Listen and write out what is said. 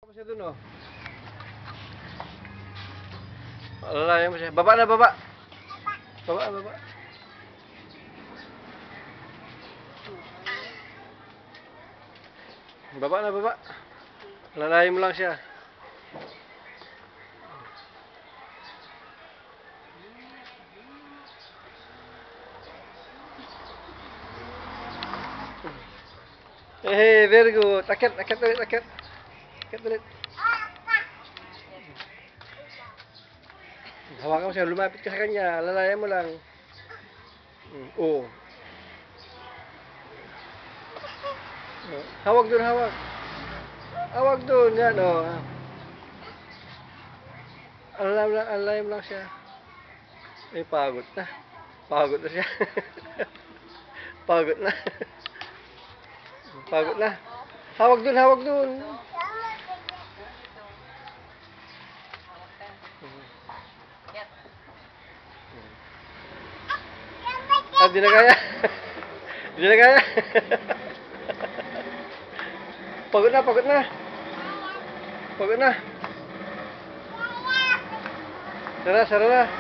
Apa siya dun, oh? Alalayan mo siya. Baba na, baba. Baba, baba. Baba na, baba. Alalayan mo lang siya. Eh, very good. Akit, akit ulit, akit. Akit ulit. Hawakan mo siya, lumapit ka sa kanya. Alalayan mo lang. Oo. Hawak dun, hawak. Hawak dun, yan, oh. Alalayan mo lang siya. Ay, pagod na. Pagod na siya. Pagod na. Pagod na. Hawak dun, hawak dun. Ah, di na kaya. Di na kaya. Pagod na, pagod na. Pagod na. Sara, sara na.